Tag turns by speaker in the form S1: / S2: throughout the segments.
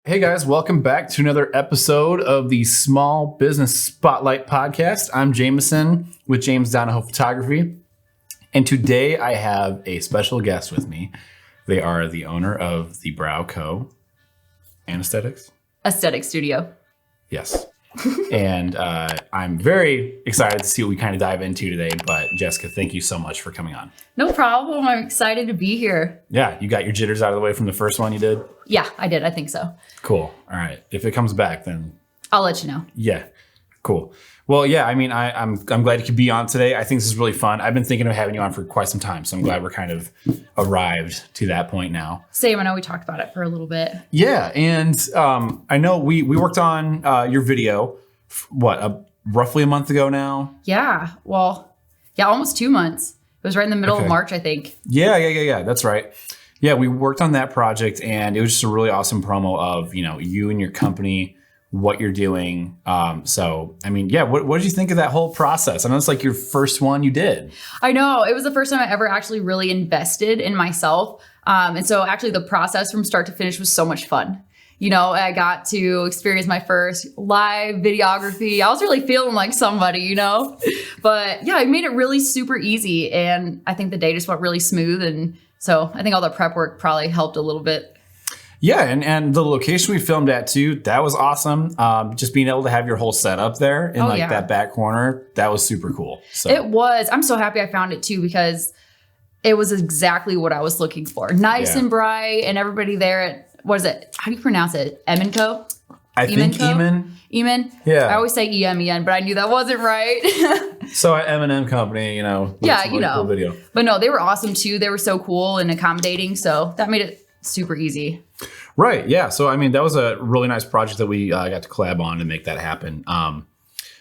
S1: Hey guys, welcome back to another episode of the Small Business Spotlight Podcast. I'm Jameson with James Donahoe Photography, and today I have a special guest with me. They are the owner of the Brow Co. Anesthetics?
S2: Aesthetic Studio.
S1: Yes. And I'm very excited to see what we kind of dive into today. But Jessica, thank you so much for coming on.
S2: No problem. I'm excited to be here.
S1: Yeah, you got your jitters out of the way from the first one you did?
S2: Yeah, I did. I think so.
S1: Cool. All right. If it comes back, then
S2: I'll let you know.
S1: yeah. Cool. Well, yeah, I mean, I'm glad you could be on today. I think this is really fun. I've been thinking of having you on for quite some time, so I'm glad we're kind of arrived to that point now.
S2: Same. I know we talked about it for a little bit.
S1: Yeah, and I know we worked on your video, roughly a month ago now?
S2: Yeah. Well, yeah, almost 2 months. It was right in the middle of March, I think.
S1: Yeah. That's right. Yeah, we worked on that project, and it was just a really awesome promo of, you and your company, what you're doing. So, I mean, yeah, what did you think of that whole process? I know it's like your first one you did.
S2: I know. It was the first time I ever actually really invested in myself. And so actually the process from start to finish was so much fun. I got to experience my first live videography. I was really feeling like somebody, But yeah, it made it really super easy. And I think the day just went really smooth. And so I think all the prep work probably helped a little bit.
S1: Yeah, and the location we filmed at too, that was awesome. Just being able to have your whole setup there in that back corner, that was super cool. So
S2: it was. I'm so happy I found it too, because it was exactly what I was looking for. Nice and bright, and everybody there at, what is it? How do you pronounce it? Co?
S1: I think Eamon.
S2: Eamon?
S1: Yeah.
S2: I always say E-M-E-N, but I knew that wasn't right.
S1: So at M&M Company,
S2: yeah,
S1: cool video.
S2: But no, they were awesome too. They were so cool and accommodating. So that made it super easy.
S1: Right. Yeah. So, I mean, that was a really nice project that we got to collab on to make that happen.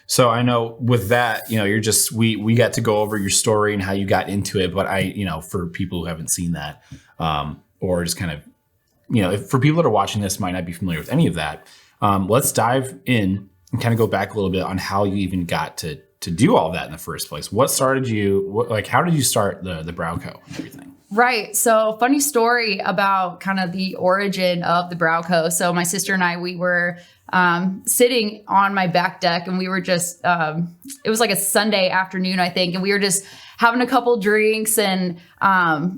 S1: So I know with that, we got to go over your story and how you got into it. But for people who haven't seen that, or just kind of, for people that are watching this might not be familiar with any of that, let's dive in and kind of go back a little bit on how you even got to do all that in the first place. What started you, how did you start the Brow Co. and everything?
S2: Right. So funny story about kind of the origin of the Brow Co. So my sister and I, we were sitting on my back deck, and we were just, it was like a Sunday afternoon, I think. And we were just having a couple drinks, and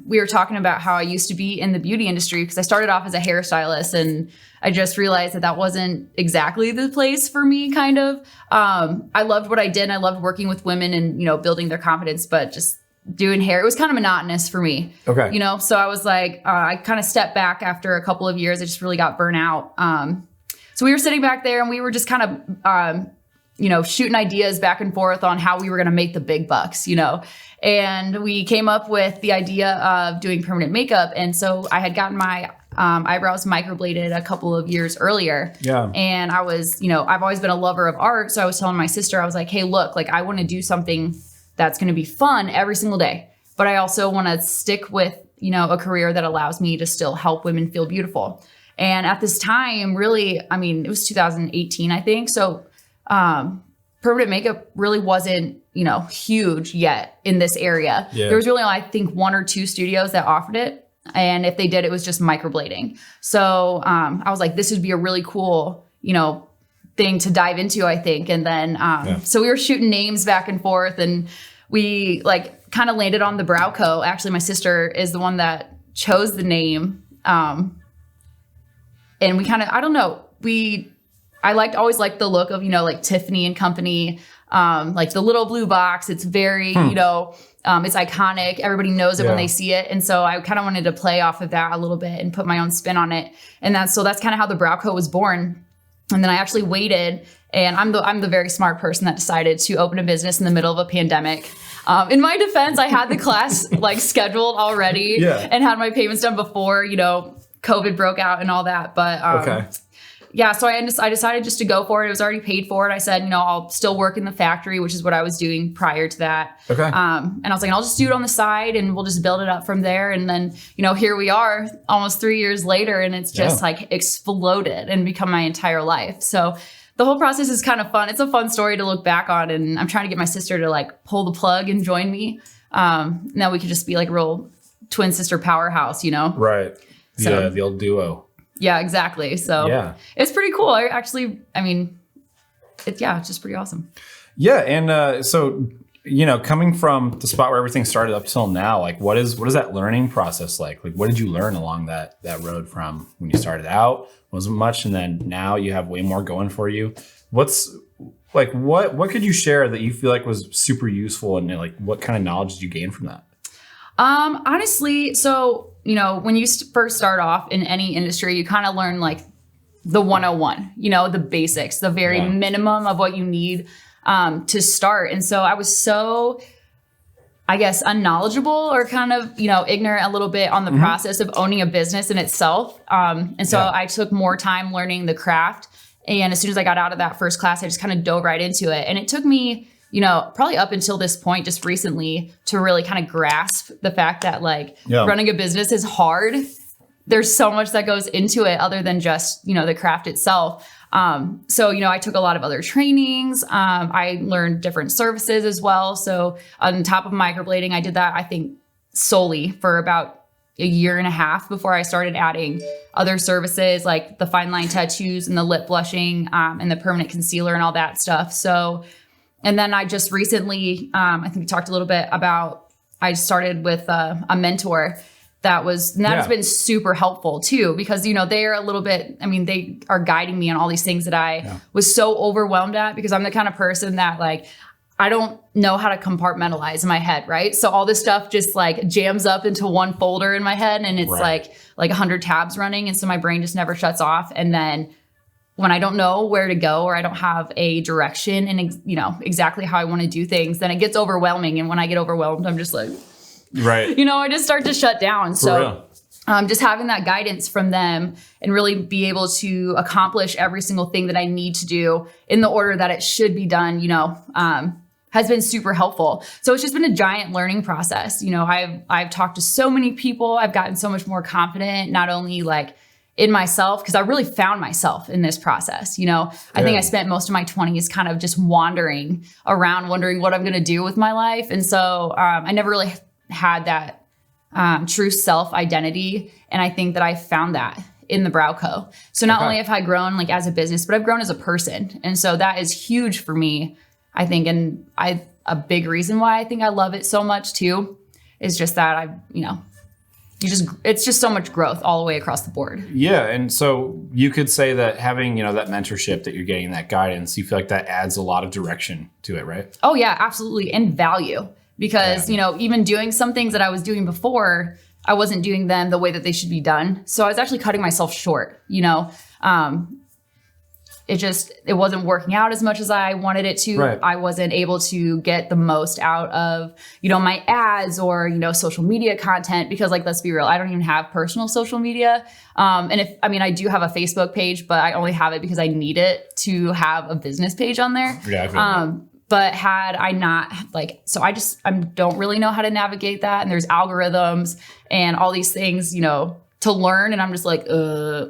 S2: we were talking about how I used to be in the beauty industry, because I started off as a hairstylist, and I just realized that wasn't exactly the place for me, kind of. I loved what I did, and I loved working with women and, building their confidence, but just doing hair, it was kind of monotonous for me. Okay. So I was like, I kind of stepped back after a couple of years. I just really got burnt out. So we were sitting back there, and we were just kind of, shooting ideas back and forth on how we were going to make the big bucks, and we came up with the idea of doing permanent makeup. And so I had gotten my eyebrows microbladed a couple of years earlier. Yeah. And I was, I've always been a lover of art. So I was telling my sister, I was like, hey, look, I want to do something that's going to be fun every single day. But I also want to stick with, a career that allows me to still help women feel beautiful. And at this time, really, it was 2018, I think. So permanent makeup really wasn't, huge yet in this area. Yeah. There was really, I think, 1 or 2 studios that offered it. And if they did, it was just microblading. So I was like, this would be a really cool, thing to dive into, I think. And then, so we were shooting names back and forth, and we kind of landed on the Brow Co. Actually, my sister is the one that chose the name. And we kind of, I don't know, I always liked the look of, Tiffany and Company, the little blue box. It's very, it's iconic. Everybody knows it when they see it. And so I kind of wanted to play off of that a little bit and put my own spin on it. And that's kind of how the Brow Co. was born. And then I actually waited, and I'm the very smart person that decided to open a business in the middle of a pandemic. In my defense, I had the class scheduled already and had my payments done before, COVID broke out and all that. But yeah, so I decided just to go for it. It was already paid for it. I said, I'll still work in the factory, which is what I was doing prior to that. Okay. And I was like, I'll just do it on the side, and we'll just build it up from there. And then, here we are almost 3 years later, and it's just exploded and become my entire life. So the whole process is kind of fun. It's a fun story to look back on. And I'm trying to get my sister to pull the plug and join me. Now we could just be a real twin sister powerhouse,
S1: Right. The old duo.
S2: Yeah, exactly. So
S1: Yeah.
S2: it's pretty cool. It's just pretty awesome.
S1: Yeah. And so, coming from the spot where everything started up till now, like what is that learning process like? Like, what did you learn along that road from when you started out? Wasn't much. And then now you have way more going for you. What's like, what could you share that you feel like was super useful, and like, what kind of knowledge did you gain from that?
S2: Honestly, so, when you first start off in any industry, you kind of learn like the 101, the basics, the very minimum of what you need to start. And so I was so, I guess, unknowledgeable or kind of, ignorant a little bit on the process of owning a business in itself. And so I took more time learning the craft. And as soon as I got out of that first class, I just kind of dove right into it. And it took me, probably up until this point, just recently, to really kind of grasp the fact that running a business is hard. There's so much that goes into it other than just, the craft itself. So, I took a lot of other trainings. I learned different services as well. So on top of microblading, I did that, I think, solely for about a year and a half before I started adding other services like the fine line tattoos and the lip blushing, and the permanent concealer and all that stuff. So, and then I just recently, I think we talked a little bit about, I started with a mentor that has been super helpful too, because, they are a little bit, they are guiding me on all these things that I was so overwhelmed at, because I'm the kind of person that I don't know how to compartmentalize in my head. Right. So all this stuff just jams up into one folder in my head, and it's like 100 tabs running. And so my brain just never shuts off. And then when I don't know where to go, or I don't have a direction and, exactly how I want to do things, then it gets overwhelming. And when I get overwhelmed, I'm just like,
S1: right.
S2: I just start to shut down. So just having that guidance from them and really be able to accomplish every single thing that I need to do in the order that it should be done, has been super helpful. So it's just been a giant learning process. I've talked to so many people. I've gotten so much more confident, not only in myself, because I really found myself in this process. I think I spent most of my 20s kind of just wandering around, wondering what I'm going to do with my life. And so I never really had that true self identity. And I think that I found that in the Brow Co. So not only have I grown as a business, but I've grown as a person. And so that is huge for me, I think. And a big reason why I think I love it so much too, is just that it's just so much growth all the way across the board. Yeah.
S1: And so you could say that having, that mentorship that you're getting, that guidance, you feel like that adds a lot of direction to it, right?
S2: Oh yeah, absolutely. And value. Because, even doing some things that I was doing before, I wasn't doing them the way that they should be done. So I was actually cutting myself short, it wasn't working out as much as I wanted it to. Right. I wasn't able to get the most out of, my ads or, social media content, because let's be real, I don't even have personal social media. And I do have a Facebook page, but I only have it because I need it to have a business page on there. Yeah, but had I not I don't really know how to navigate that. And there's algorithms and all these things, to learn. And I'm just I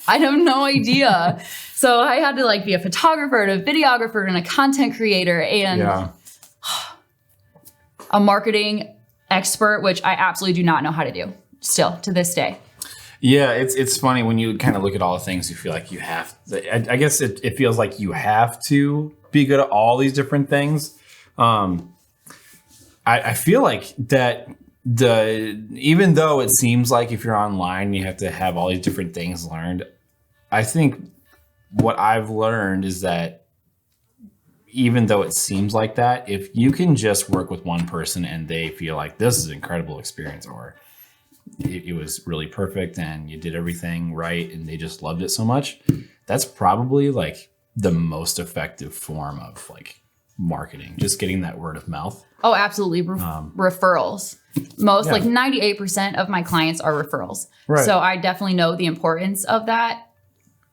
S2: have no idea. So I had to be a photographer and a videographer and a content creator and a marketing expert, which I absolutely do not know how to do still to this day.
S1: Yeah, it's funny when you kind of look at all the things you feel like you have. I guess it feels like you have to be good at all these different things. I feel like that even though it seems like if you're online you have to have all these different things learned, I think what I've learned is that even though it seems like that, if you can just work with one person and they feel like this is an incredible experience, or it was really perfect and you did everything right and they just loved it so much, that's probably the most effective form of marketing, just getting that word of mouth.
S2: Oh, absolutely. Referrals. Most 98% of my clients are referrals. Right. So I definitely know the importance of that.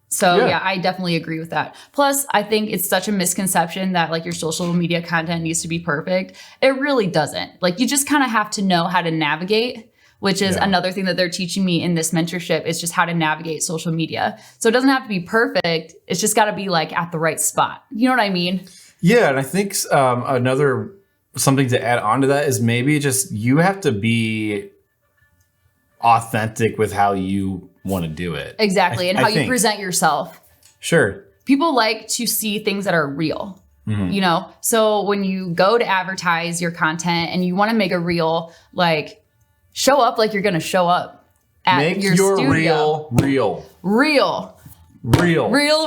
S2: So yeah, I definitely agree with that. Plus, I think it's such a misconception that your social media content needs to be perfect. It really doesn't. You just kind of have to know how to navigate, which is another thing that they're teaching me in this mentorship, is just how to navigate social media. So it doesn't have to be perfect. It's just got to be at the right spot. You know what I mean?
S1: Yeah. And I think something to add on to that is maybe just you have to be authentic with how you want to do it.
S2: Exactly. And how you present yourself.
S1: Sure.
S2: People like to see things that are real, you know? So when you go to advertise your content and you want to make a reel, like show up like you're going to show up at
S1: Make
S2: your studio.
S1: Real.
S2: Reels.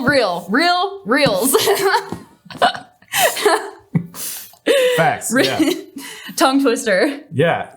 S1: Facts. Yeah.
S2: Tongue twister.
S1: Yeah.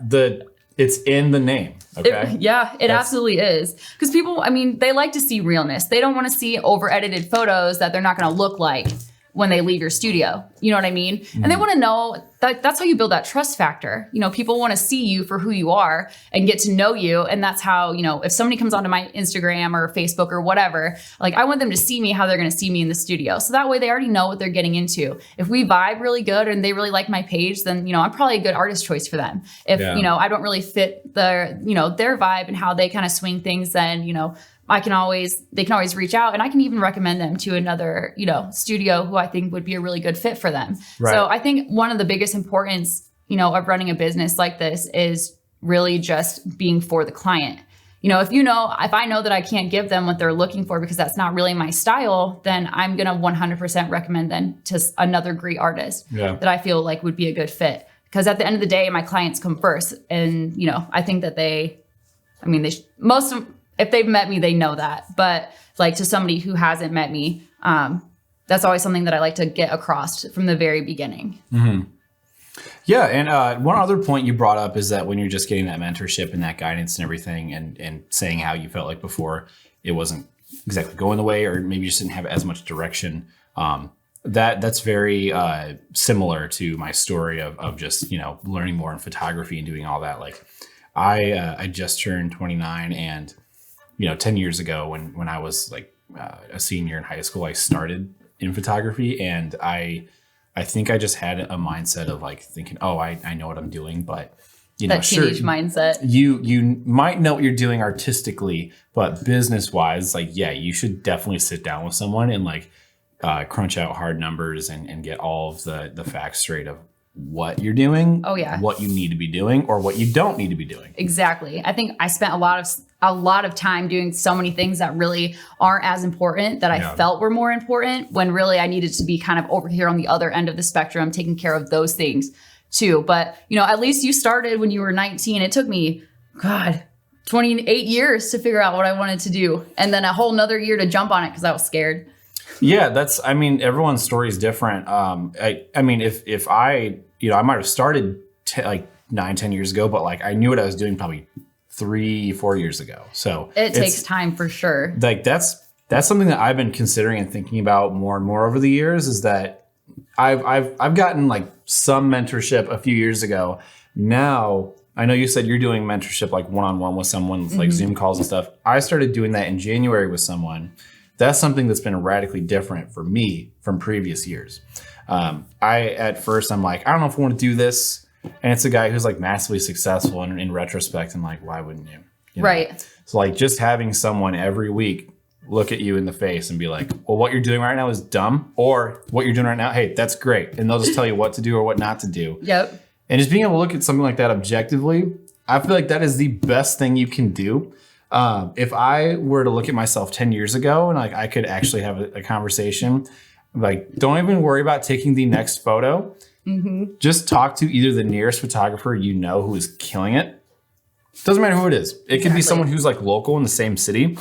S1: It's in the name. Okay.
S2: It absolutely is. Because people, I mean, they like to see realness. They don't want to see over edited photos that they're not going to look like when they leave your studio. You know what I mean? And they want to know that's how you build that trust factor. You know, people want to see you for who you are and get to know you. And that's how, you know, if somebody comes onto my Instagram or Facebook or whatever, like I want them to see me how they're going to see me in the studio. So that way they already know what they're getting into. If we vibe really good and they really like my page, then, you know, I'm probably a good artist choice for them. If, you know, I don't really fit their vibe and how they kind of swing things, then, you know, they can always reach out, and I can even recommend them to another, you know, studio who I think would be a really good fit for them. Right. So I think one of the biggest importance, you know, of running a business like this is really just being for the client. You know, if I know that I can't give them what they're looking for because that's not really my style, then I'm going to 100% recommend them to another great artist that I feel like would be a good fit. Because at the end of the day, my clients come first. And, you know, I think that if they've met me, they know that. But like to somebody who hasn't met me, that's always something that I like to get across from the very beginning.
S1: Mm-hmm. Yeah. And one other point you brought up is that when you're just getting that mentorship and that guidance and everything and saying how you felt like before it wasn't exactly going the way, or maybe you just didn't have as much direction, that's very similar to my story of just, you know, learning more in photography and doing all that. Like I just turned 29, and you know, 10 years ago when I was like a senior in high school, I started in photography, and I think I just had a mindset of like thinking, oh, I know what I'm doing, but you know,
S2: that teenage mindset.
S1: You might know what you're doing artistically, but business wise, like, yeah, you should definitely sit down with someone and like crunch out hard numbers and get all of the facts straight of what you're doing, what you need to be doing, or what you don't need to be doing.
S2: Exactly. I think I spent a lot of time doing so many things that really aren't as important that I felt were more important, when really I needed to be kind of over here on the other end of the spectrum, taking care of those things too. But, you know, at least you started when you were 19. It took me, 28 years to figure out what I wanted to do. And then a whole nother year to jump on it because I was scared.
S1: Yeah, everyone's story is different. I mean, if I might have started like 9-10 years ago, but like I knew what I was doing probably 3-4 years ago. So
S2: it takes time for sure.
S1: Like that's something that I've been considering and thinking about more and more over the years, is that I've gotten like some mentorship a few years ago. Now, I know you said you're doing mentorship like one-on-one with someone with like Zoom calls and stuff. I started doing that in January with someone. That's something that's been radically different for me from previous years. At first I'm like, I don't know if I want to do this. And it's a guy who's like massively successful. And in retrospect, I'm like, why wouldn't you? You know?
S2: Right.
S1: So like just having someone every week look at you in the face and be like, well, what you're doing right now is dumb, or what you're doing right now, hey, that's great. And they'll just tell you what to do or what not to do.
S2: Yep.
S1: And just being able to look at something like that objectively, I feel like that is the best thing you can do. If I were to look at myself 10 years ago and like I could actually have a conversation, like don't even worry about taking the next photo. Mm-hmm. Just talk to either the nearest photographer you know who is killing it. Doesn't matter who it is. It could be someone who's like local in the same city,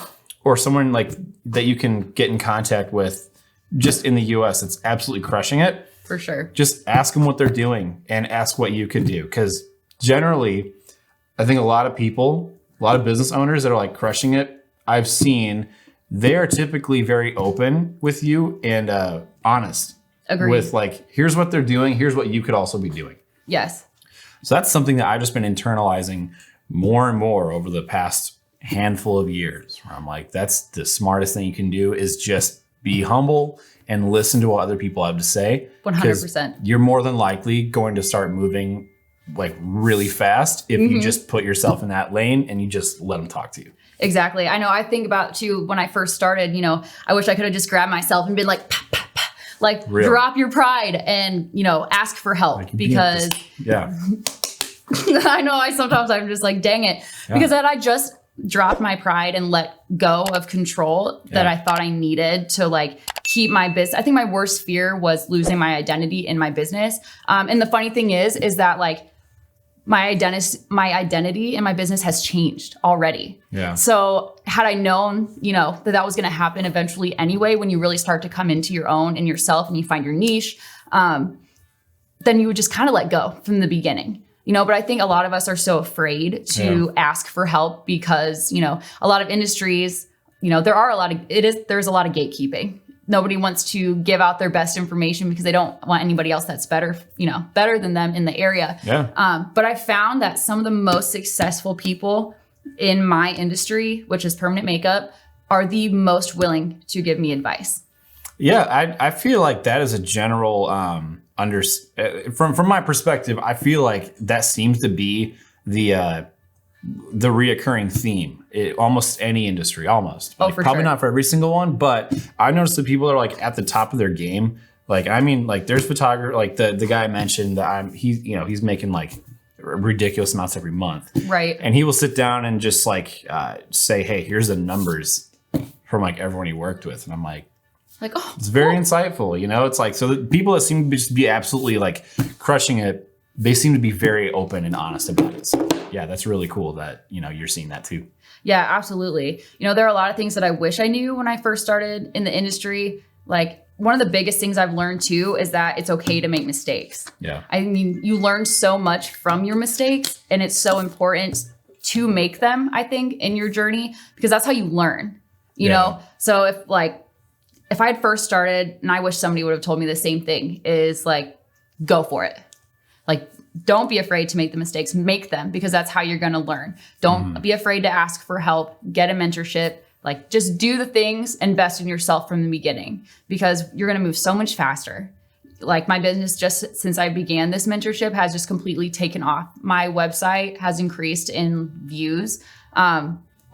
S1: or someone like that you can get in contact with just in the US that's absolutely crushing it.
S2: For sure.
S1: Just ask them what they're doing and ask what you could do. Because generally, I think a lot of business owners that are like crushing it, I've seen, they are typically very open with you and honest.
S2: Agreed.
S1: With like, here's what they're doing, here's what you could also be doing.
S2: Yes.
S1: So that's something that I've just been internalizing more and more over the past handful of years, where I'm like, that's the smartest thing you can do, is just be humble and listen to what other people have to say.
S2: 100%.
S1: You're more than likely going to start moving like really fast if you just put yourself in that lane and you just let them talk to you.
S2: Exactly. I know. I think about too, when I first started, you know, I wish I could have just grabbed myself and been like, pah, pah, pah. Like drop your pride and, you know, ask for help, because I know I'm just like, dang it.
S1: Yeah.
S2: Because had I just dropped my pride and let go of control that I thought I needed to like keep my business. I think my worst fear was losing my identity in my business. And the funny thing is that like my identity in my business has changed already.
S1: Yeah.
S2: So had I known, that was going to happen eventually anyway, when you really start to come into your own and yourself and you find your niche, then you would just kind of let go from the beginning. But I think a lot of us are so afraid to ask for help because, a lot of industries, there's a lot of gatekeeping. Nobody wants to give out their best information because they don't want anybody else that's better than them in the area.
S1: Yeah.
S2: But I found that some of the most successful people in my industry, which is permanent makeup, are the most willing to give me advice.
S1: Yeah, I feel like that is a general from my perspective. I feel like that seems to be the reoccurring theme. Almost any industry, almost.
S2: Oh,
S1: like,
S2: for
S1: probably
S2: sure.
S1: not for every single one, but I noticed that people are like at the top of their game. Like, I mean, like there's photographer, like the guy I mentioned that he's making like ridiculous amounts every month.
S2: Right.
S1: And he will sit down and just like say, hey, here's the numbers from like everyone he worked with. And I'm like,
S2: oh,
S1: it's very insightful. It's like, so the people that seem to just be absolutely like crushing it, they seem to be very open and honest about it. So yeah, that's really cool that, you're seeing that too.
S2: Yeah, absolutely. There are a lot of things that I wish I knew when I first started in the industry. Like one of the biggest things I've learned too is that it's okay to make mistakes.
S1: Yeah.
S2: I mean, you learn so much from your mistakes, and it's so important to make them, I think, in your journey, because that's how you learn, you know? So if I had first started, and I wish somebody would have told me the same thing, is like, go for it. Like, don't be afraid to make the mistakes, make them, because that's how you're going to learn. Don't be afraid to ask for help, get a mentorship, like just do the things, invest in yourself from the beginning, because you're going to move so much faster. Like my business, just since I began this mentorship, has just completely taken off. My website has increased in views,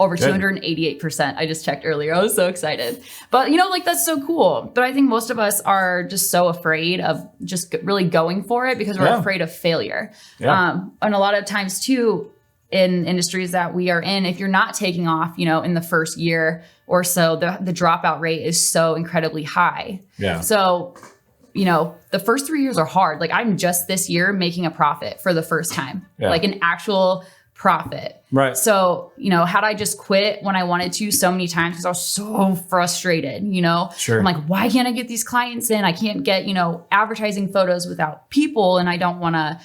S2: over 288%. I just checked earlier. I was so excited. But, that's so cool. But I think most of us are just so afraid of just really going for it because we're afraid of failure.
S1: Yeah.
S2: And a lot of times, too, in industries that we are in, if you're not taking off, in the first year or so, the dropout rate is so incredibly high.
S1: Yeah.
S2: So, the first 3 years are hard. Like I'm just this year making a profit for the first time, like an actual profit.
S1: Right.
S2: So, had I just quit when I wanted to so many times because I was so frustrated,
S1: Sure.
S2: I'm like, why can't I get these clients in? I can't get, advertising photos without people. And I don't want to,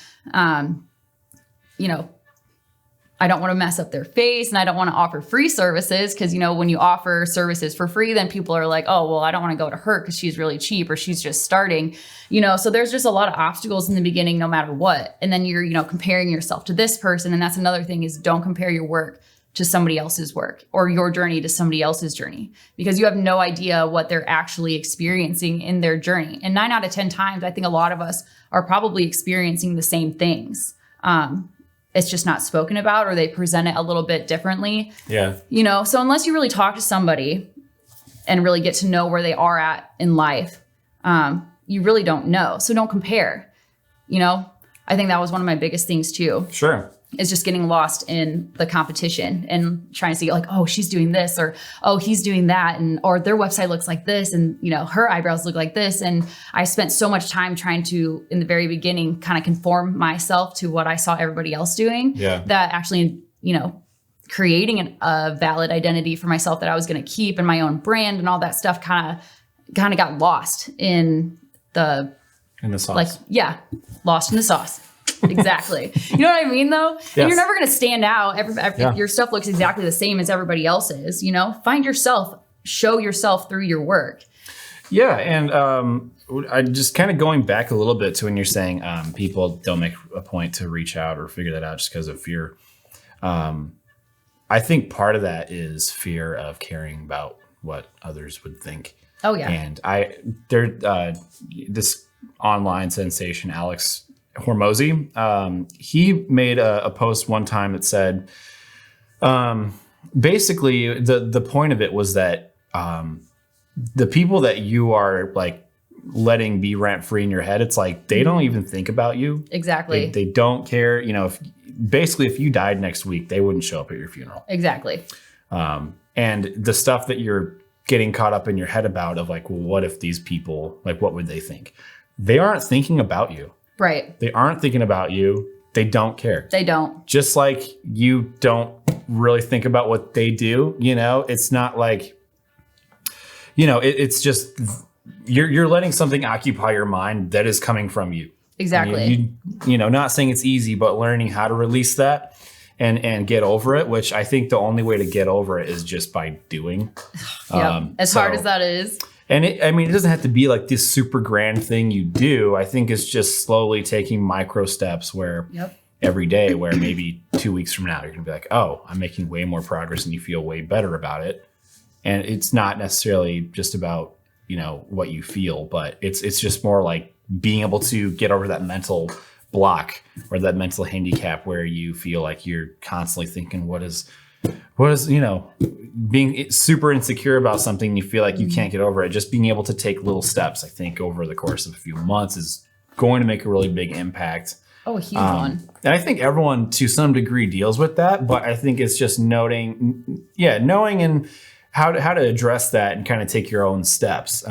S2: I don't want to mess up their face, and I don't want to offer free services because, when you offer services for free, then people are like, oh, well, I don't want to go to her because she's really cheap or she's just starting, so there's just a lot of obstacles in the beginning, no matter what. And then you're, comparing yourself to this person. And that's another thing, is don't compare your work to somebody else's work or your journey to somebody else's journey, because you have no idea what they're actually experiencing in their journey. And 9 out of 10 times, I think a lot of us are probably experiencing the same things. It's just not spoken about, or they present it a little bit differently. Yeah. So unless you really talk to somebody and really get to know where they are at in life, you really don't know. So don't compare. I think that was one of my biggest things too.
S1: Sure.
S2: Is just getting lost in the competition and trying to see like, oh, she's doing this, or, oh, he's doing that. And, or their website looks like this, and, her eyebrows look like this. And I spent so much time trying to, in the very beginning, kind of conform myself to what I saw everybody else doing. Yeah. That actually, creating a valid identity for myself that I was going to keep, and my own brand and all that stuff kind of got lost in the sauce. Lost in the sauce. Exactly. You know what I mean, though? Yes. And you're never going to stand out. Your stuff looks exactly the same as everybody else's. Find yourself, show yourself through your work.
S1: Yeah. And I just kind of going back a little bit to when you're saying people don't make a point to reach out or figure that out just because of fear. I think part of that is fear of caring about what others would think.
S2: Oh, yeah.
S1: And this online sensation, Alex Hormozy, he made a post one time that said, basically the point of it was that the people that you are like letting be rent free in your head. It's like, they don't even think about you.
S2: Exactly.
S1: They don't care. You know, if you died next week, they wouldn't show up at your funeral.
S2: Exactly.
S1: And the stuff that you're getting caught up in your head about of like, well, what if these people, like, what would they think? They aren't thinking about you.
S2: Right.
S1: They aren't thinking about you. They don't care.
S2: They don't.
S1: Just like you don't really think about what they do, you know, it's not like, you know, it's just, you're letting something occupy your mind that is coming from you.
S2: Exactly.
S1: You know, not saying it's easy, but learning how to release that and get over it, which I think the only way to get over it is just by doing.
S2: As hard as that is.
S1: And it doesn't have to be like this super grand thing you do. I think it's just slowly taking micro steps where every day, where maybe 2 weeks from now, you're going to be like, oh, I'm making way more progress, and you feel way better about it. And it's not necessarily just about, you know, what you feel, but it's just more like being able to get over that mental block or that mental handicap where you feel like you're constantly thinking, what is, you know, being super insecure about something, you feel like you can't get over it. Just being able to take little steps, I think, over the course of a few months is going to make a really big impact.
S2: Oh, a huge one.
S1: And I think everyone to some degree deals with that, but I think it's just knowing and how to address that and kind of take your own steps.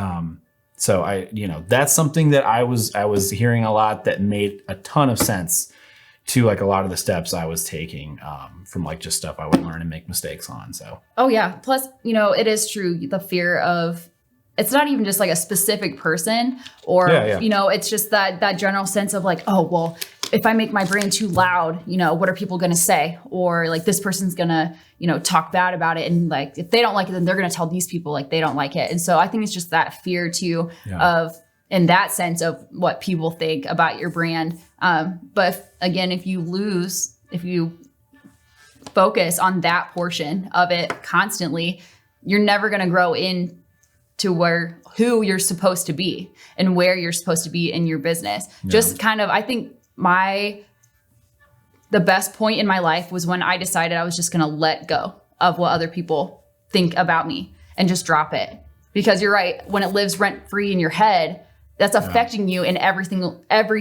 S1: So that's something that I was hearing a lot that made a ton of sense to like a lot of the steps I was taking from like just stuff I would learn and make mistakes on. So.
S2: Oh yeah. Plus, you know, it is true. The fear of, it's not even just like a specific person or, you know, it's just that general sense of like, oh, well, if I make my brand too loud, you know, what are people going to say? Or like this person's going to, you know, talk bad about it. And like, if they don't like it, then they're going to tell these people like they don't like it. And so I think it's just that fear too of, in that sense of what people think about your brand. But if you focus on that portion of it constantly, you're never going to grow into who you're supposed to be and where you're supposed to be in your business. Just kind of, I think the best point in my life was when I decided I was just going to let go of what other people think about me and just drop it. Because you're right, when it lives rent free in your head, that's affecting you in every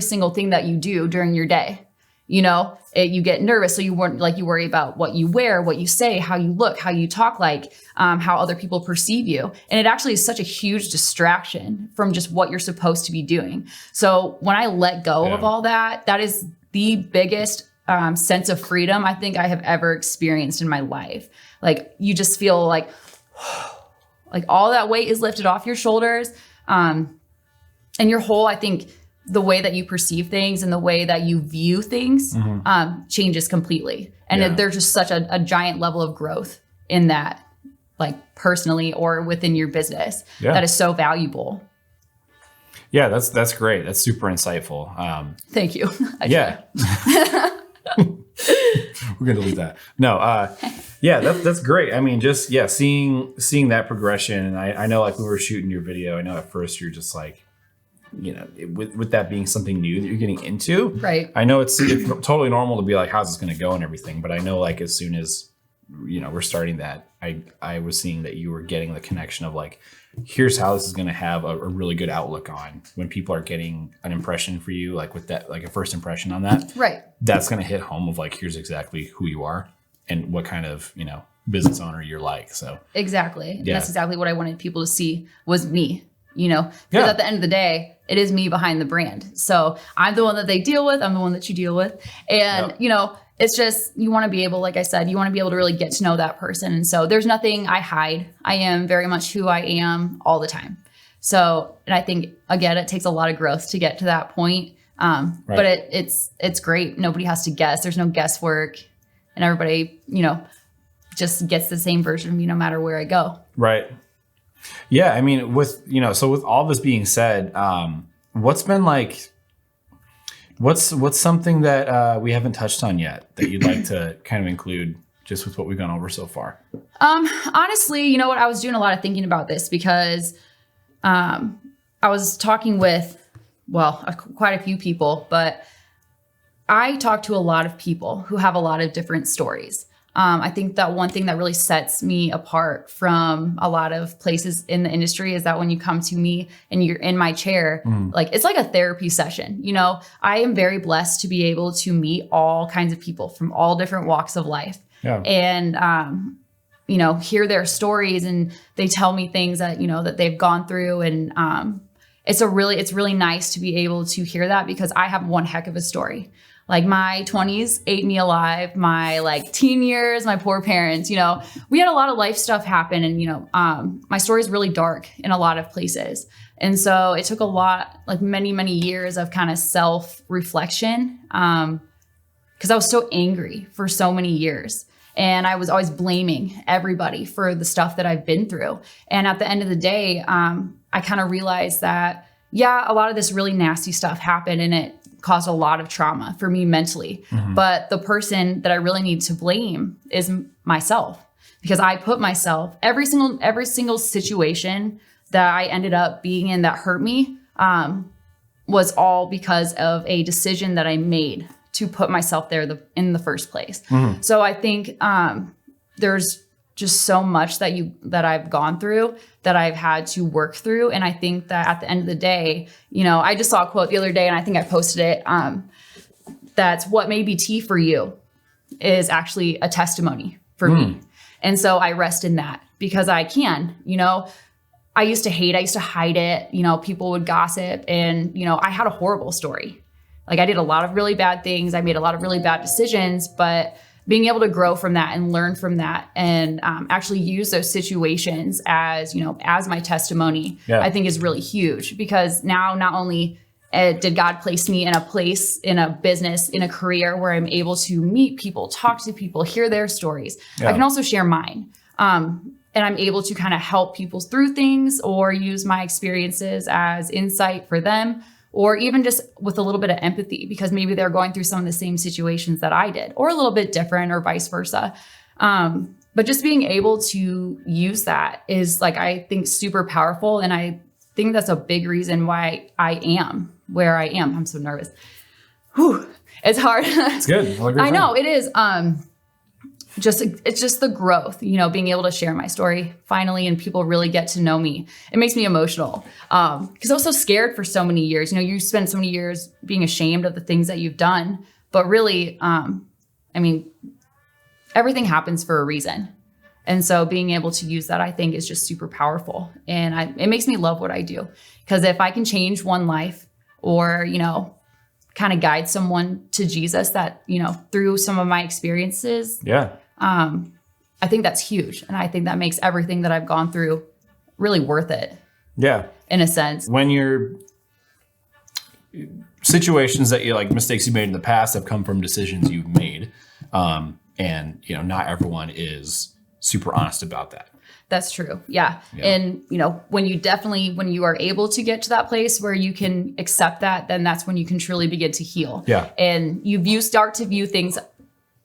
S2: single thing that you do during your day. You know, you get nervous. So you worry about what you wear, what you say, how you look, how you talk, like how other people perceive you. And it actually is such a huge distraction from just what you're supposed to be doing. So when I let go of all that, that is the biggest sense of freedom I think I have ever experienced in my life. Like you just feel like all that weight is lifted off your shoulders. And your whole, I think, the way that you perceive things and the way that you view things changes completely. And there's just such a giant level of growth in that, like personally or within your business that is so valuable.
S1: Yeah, that's great. That's super insightful.
S2: Thank you.
S1: We're going to delete that. No, that's great. I mean, just, seeing that progression. And I know like when we were shooting your video, I know at first you're just like, you know, with that being something new that you're getting into.
S2: Right.
S1: I know it's totally normal to be like, how's this going to go and everything. But I know like as soon as, you know, we're starting that, I was seeing that you were getting the connection of like, here's how this is going to have a really good outlook on when people are getting an impression for you, like with that, like a first impression on that.
S2: Right.
S1: That's going to hit home of like, here's exactly who you are and what kind of, you know, business owner you're like. So
S2: exactly. Yeah. That's exactly what I wanted people to see was me, you know, because at the end of the day, it is me behind the brand. So I'm the one that they deal with. I'm the one that you deal with. And, you know, it's just, you want to be able, like I said, you want to be able to really get to know that person. And so there's nothing I hide. I am very much who I am all the time. So, and I think, again, it takes a lot of growth to get to that point. But it's great. Nobody has to guess. There's no guesswork. And everybody, you know, just gets the same version of me no matter where I go.
S1: Right. Yeah. I mean, with all this being said, what's been like, what's something that we haven't touched on yet that you'd like to kind of include just with what we've gone over so far?
S2: Honestly, you know what? I was doing a lot of thinking about this because I was talking with, quite a few people, but I talk to a lot of people who have a lot of different stories. I think that one thing that really sets me apart from a lot of places in the industry is that when you come to me and you're in my chair, like it's like a therapy session. You know, I am very blessed to be able to meet all kinds of people from all different walks of life.
S1: Yeah.
S2: And, you know, hear their stories, and they tell me things that, you know, that they've gone through. And it's really nice to be able to hear that, because I have one heck of a story. Like my 20s ate me alive, my like teen years, my poor parents, you know, we had a lot of life stuff happen. And, you know, my story is really dark in a lot of places. And so it took a lot, like many, many years of kind of self-reflection, because I was so angry for so many years. And I was always blaming everybody for the stuff that I've been through. And at the end of the day, I kind of realized that, yeah, a lot of this really nasty stuff happened, and it caused a lot of trauma for me mentally. But the person that I really need to blame is myself, because I put myself, every single situation that I ended up being in that hurt me, was all because of a decision that I made to put myself there in the first place. So I think there's just so much that I've gone through, that I've had to work through. And I think that at the end of the day, you know, I just saw a quote the other day, and I think I posted it, that's what may be tea for you is actually a testimony for me. And so I rest in that, because I can, you know, I used to hide it. You know, people would gossip, and, you know, I had a horrible story. Like I did a lot of really bad things. I made a lot of really bad decisions, but being able to grow from that and learn from that, and actually use those situations as, you know, as my testimony, I think is really huge, because now not only did God place me in a place, in a business, in a career where I'm able to meet people, talk to people, hear their stories. I can also share mine. And I'm able to kind of help people through things, or use my experiences as insight for them, or even just with a little bit of empathy, because maybe they're going through some of the same situations that I did, or a little bit different, or vice versa. But just being able to use that is, like, I think super powerful. And I think that's a big reason why I am where I am. I'm so nervous. Whew, it's hard.
S1: It's good.
S2: I know it is. It's just the growth, you know, being able to share my story finally, and people really get to know me. It makes me emotional, because I was so scared for so many years. You know, you spend so many years being ashamed of the things that you've done, but really, I mean, everything happens for a reason. And so being able to use that, I think, is just super powerful. And it makes me love what I do, because if I can change one life, or, you know, kind of guide someone to Jesus, that, you know, through some of my experiences. I think that's huge. And I think that makes everything that I've gone through really worth it.
S1: Yeah.
S2: In a sense.
S1: When you're situations that you, like, mistakes you made in the past have come from decisions you've made. And, you know, not everyone is super honest about that.
S2: That's true. Yeah. And, you know, when you are able to get to that place where you can accept that, then that's when you can truly begin to heal.
S1: Yeah.
S2: And you start to view things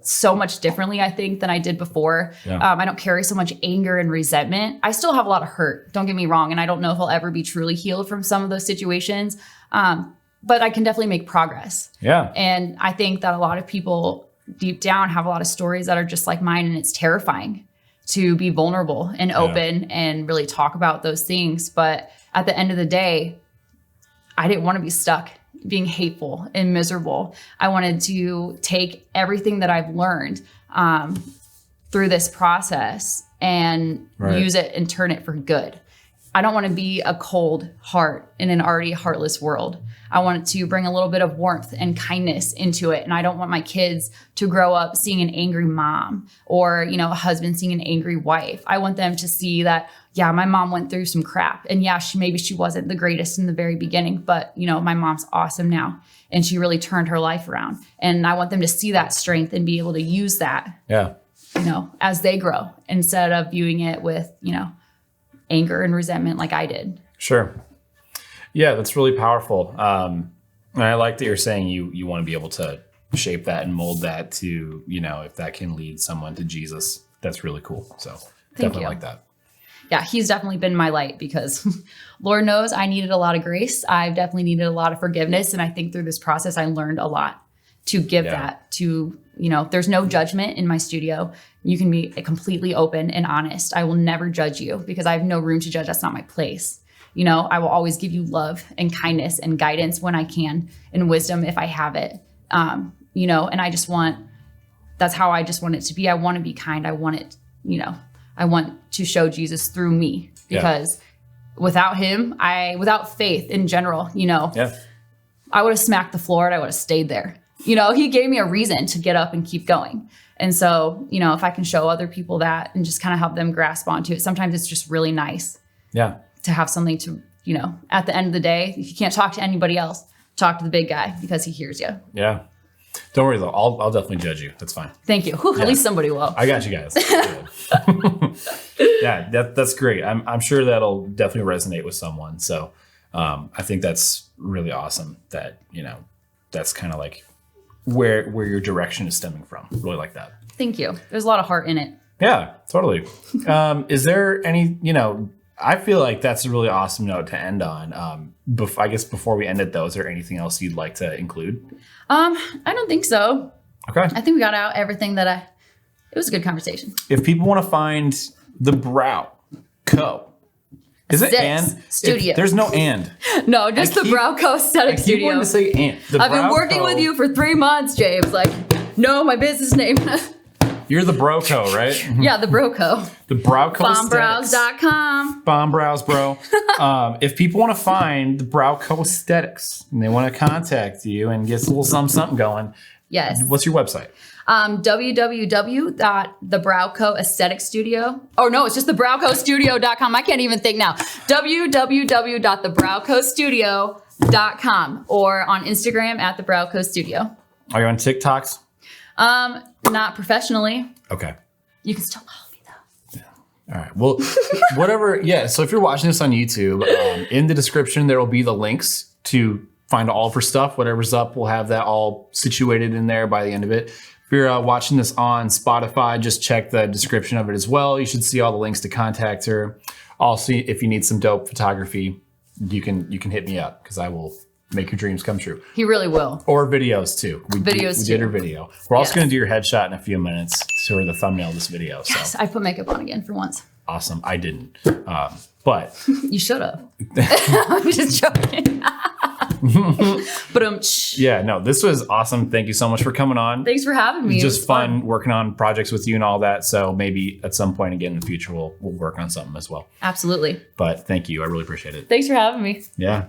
S2: so much differently, I think, than I did before. I don't carry so much anger and resentment. I still have a lot of hurt, don't get me wrong. And I don't know if I'll ever be truly healed from some of those situations. But I can definitely make progress.
S1: Yeah.
S2: And I think that a lot of people deep down have a lot of stories that are just like mine. And it's terrifying to be vulnerable and open and really talk about those things. But at the end of the day, I didn't want to be stuck being hateful and miserable. I wanted to take everything that I've learned through this process and use it and turn it for good. I don't want to be a cold heart in an already heartless world. I want to bring a little bit of warmth and kindness into it. And I don't want my kids to grow up seeing an angry mom, or, you know, a husband seeing an angry wife. I want them to see that, yeah, my mom went through some crap, and yeah, maybe she wasn't the greatest in the very beginning, but, you know, my mom's awesome now, and she really turned her life around. And I want them to see that strength and be able to use that, you know, as they grow, instead of viewing it with, you know, anger and resentment like I did.
S1: Sure. Yeah, that's really powerful. And I like that you're saying you want to be able to shape that and mold that to, you know, if that can lead someone to Jesus, that's really cool. So definitely like that.
S2: Yeah, he's definitely been my light, because Lord knows I needed a lot of grace. I've definitely needed a lot of forgiveness. And I think through this process, I learned a lot. to give that to, there's no judgment in my studio. You can be completely open and honest. I will never judge you because I have no room to judge. That's not my place. I will always give you love and kindness and guidance when I can, and wisdom if I have it. And that's how I just want it to be. I want to be kind. I want it, I want to show Jesus through me, because without him, without faith in general, I would have smacked the floor and I would have stayed there. He gave me a reason to get up and keep going. And so, if I can show other people that and just kind of help them grasp onto it, sometimes it's just really nice. Yeah. To have something to, at the end of the day, if you can't talk to anybody else, talk to the big guy because he hears you.
S1: Yeah. Don't worry though. I'll definitely judge you. That's fine.
S2: Thank you. Whew, at least somebody will.
S1: I got you guys. Yeah, that's great. I'm sure that'll definitely resonate with someone. So I think that's really awesome that, that's kind of like where your direction is stemming from. Really like that.
S2: Thank you. There's a lot of heart in it.
S1: Yeah, totally. Is there any, I feel like that's a really awesome note to end on. I guess before we end it though, is there anything else you'd like to include? I don't think so. Okay. I think we got out everything it was a good conversation. If people want to find the Brow Co. Is it and? Studio. There's no and. No, just the Brow Co. Aesthetic Studio. I keep wanting to say and. I've been working with you for 3 months, James. No, my business name. You're the Broco, right? Yeah, the Broco. The Browco Bombrows.com. Bomb Brows, bro. If people want to find the Browco Aesthetics and they want to contact you and get a little something going, yes. What's your website? www.thebrowcoaestheticstudio. Oh, no, it's just thebrowcostudio.com. I can't even think now. www.thebrowcostudio.com or on Instagram at thebrowcostudio. Are you on TikToks? Not professionally. Okay. You can still follow me though. Yeah. All right. Well, whatever. Yeah. So if you're watching this on YouTube, in the description, there will be the links to find all of her stuff. Whatever's up, we'll have that all situated in there by the end of it. If you're watching this on Spotify, just check the description of it as well. You should see all the links to contact her. Also, if you need some dope photography, you can hit me up because I will make your dreams come true. He really will. Or videos too. We did her video. We're also going to do your headshot in a few minutes for the thumbnail of this video. Yes, so. I put makeup on again for once. Awesome. I didn't. But. You should have. I'm just joking. But yeah, no, this was awesome. Thank you so much for coming on. Thanks for having me. It's just fun working on projects with you and all that. So maybe at some point again in the future, we'll work on something as well. Absolutely. But thank you. I really appreciate it. Thanks for having me. Yeah.